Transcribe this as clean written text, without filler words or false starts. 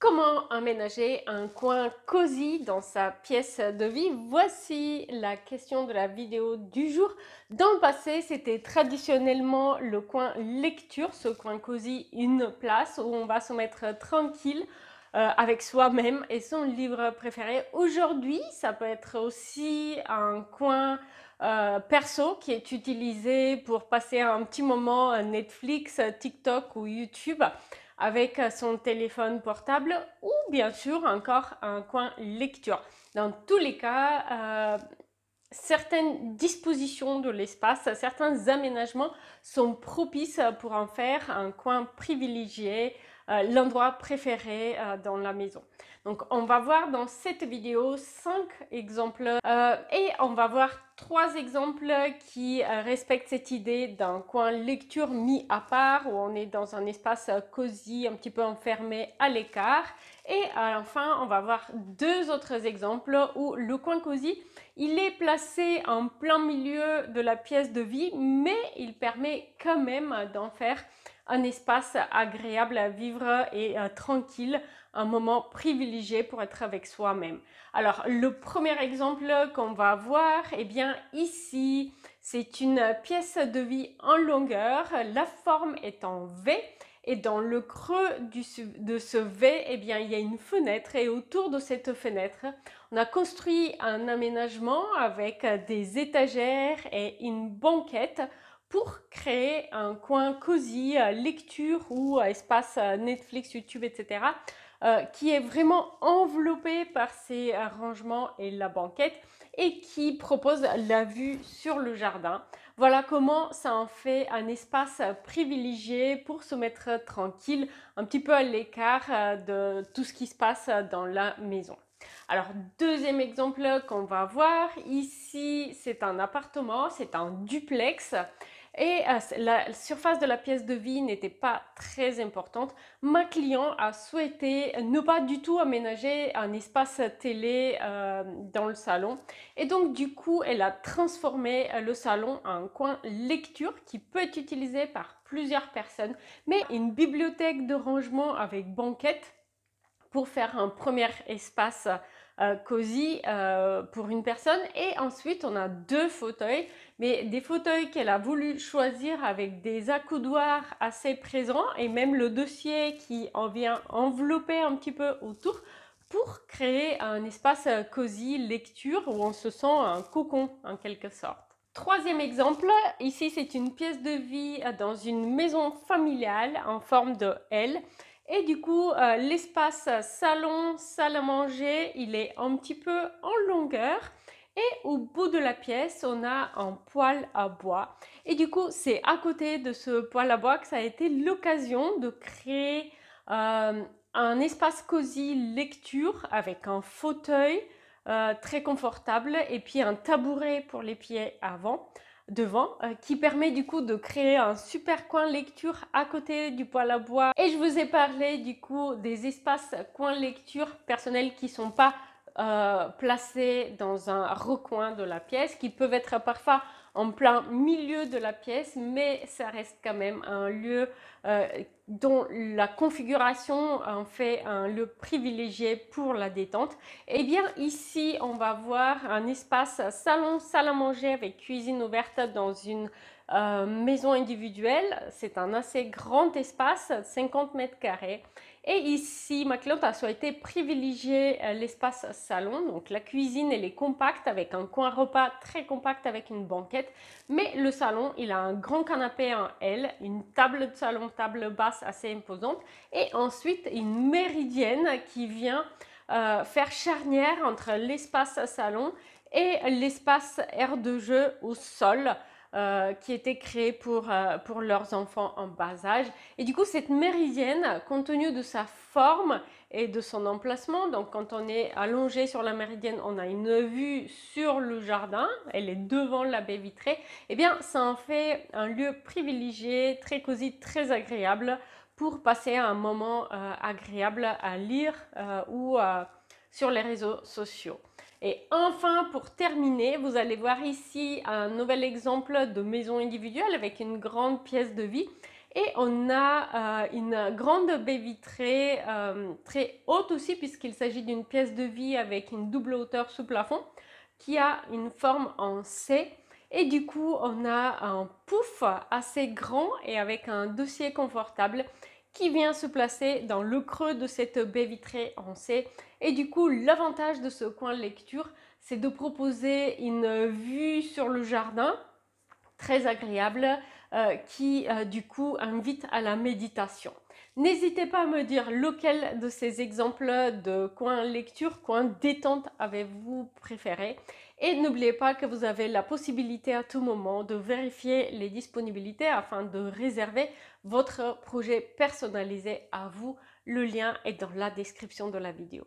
Comment aménager un coin cosy dans sa pièce de vie? Voici la question de la vidéo du jour. Dans le passé, c'était traditionnellement le coin lecture, ce coin cosy, une place où on va se mettre tranquille avec soi-même et son livre préféré. Aujourd'hui, ça peut être aussi un coin perso qui est utilisé pour passer un petit moment Netflix, TikTok ou YouTube avec son téléphone portable ou bien sûr encore un coin lecture. Dans tous les cas, certaines dispositions de l'espace, certains aménagements sont propices pour en faire un coin privilégié, l'endroit préféré dans la maison. Donc on va voir dans cette vidéo 5 exemples et on va voir 3 exemples qui respectent cette idée d'un coin lecture mis à part où on est dans un espace cosy, un petit peu enfermé à l'écart. Et enfin, on va voir 2 autres exemples où le coin cosy, il est placé en plein milieu de la pièce de vie, mais il permet quand même d'en faire un espace agréable à vivre et tranquille, un moment privilégié pour être avec soi-même. Alors, le premier exemple qu'on va voir, eh bien ici, c'est une pièce de vie en longueur. La forme est en V. Et dans le creux de ce V, eh bien, il y a une fenêtre et autour de cette fenêtre, on a construit un aménagement avec des étagères et une banquette pour créer un coin cosy, lecture ou espace Netflix, YouTube, etc. Qui est vraiment enveloppé par ces rangements et la banquette et qui propose la vue sur le jardin. Voilà comment ça en fait un espace privilégié pour se mettre tranquille, un petit peu à l'écart de tout ce qui se passe dans la maison. Alors, deuxième exemple qu'on va voir, ici c'est un appartement, c'est un duplex et la surface de la pièce de vie n'était pas très importante. Ma cliente a souhaité ne pas du tout aménager un espace télé dans le salon et donc du coup elle a transformé le salon en un coin lecture qui peut être utilisé par plusieurs personnes, mais une bibliothèque de rangement avec banquette pour faire un premier espace cosy pour une personne. Et ensuite, on a 2 fauteuils, mais des fauteuils qu'elle a voulu choisir avec des accoudoirs assez présents et même le dossier qui en vient envelopper un petit peu autour pour créer un espace cosy lecture où on se sent un cocon en quelque sorte. Troisième exemple, ici c'est une pièce de vie dans une maison familiale en forme de L. Et du coup, l'espace salon, salle à manger, il est un petit peu en longueur. Et au bout de la pièce, on a un poêle à bois. Et du coup, c'est à côté de ce poêle à bois que ça a été l'occasion de créer un espace cosy lecture avec un fauteuil très confortable et puis un tabouret pour les pieds devant, qui permet du coup de créer un super coin lecture à côté du poêle à bois. Et je vous ai parlé du coup des espaces coin lecture personnels qui sont pas placés dans un recoin de la pièce, qui peuvent être parfois en plein milieu de la pièce, mais ça reste quand même un lieu dont la configuration en fait un lieu privilégié pour la détente. Et bien ici, on va voir un espace salon, salle à manger avec cuisine ouverte dans une maison individuelle. C'est un assez grand espace, 50 mètres carrés. Et ici, ma cliente a souhaité privilégier l'espace salon. Donc la cuisine, elle est compacte avec un coin repas très compact avec une banquette. Mais le salon, il a un grand canapé en L, une table de salon, table basse assez imposante. Et ensuite, une méridienne qui vient faire charnière entre l'espace salon et l'espace aire de jeu au sol. Qui était créé pour leurs enfants en bas âge. Et du coup, cette méridienne, compte tenu de sa forme et de son emplacement, donc quand on est allongé sur la méridienne, on a une vue sur le jardin, elle est devant la baie vitrée, et bien ça en fait un lieu privilégié, très cosy, très agréable pour passer un moment agréable à lire ou sur les réseaux sociaux. Et enfin, pour terminer, vous allez voir ici un nouvel exemple de maison individuelle avec une grande pièce de vie. Et on a une grande baie vitrée très haute aussi, puisqu'il s'agit d'une pièce de vie avec une double hauteur sous plafond qui a une forme en C. Et du coup, on a un pouf assez grand et avec un dossier confortable qui vient se placer dans le creux de cette baie vitrée en C. Et du coup, l'avantage de ce coin lecture, c'est de proposer une vue sur le jardin très agréable qui du coup invite à la méditation. N'hésitez pas à me dire lequel de ces exemples de coin lecture, coin détente avez-vous préféré. Et n'oubliez pas que vous avez la possibilité à tout moment de vérifier les disponibilités afin de réserver votre projet personnalisé à vous. Le lien est dans la description de la vidéo.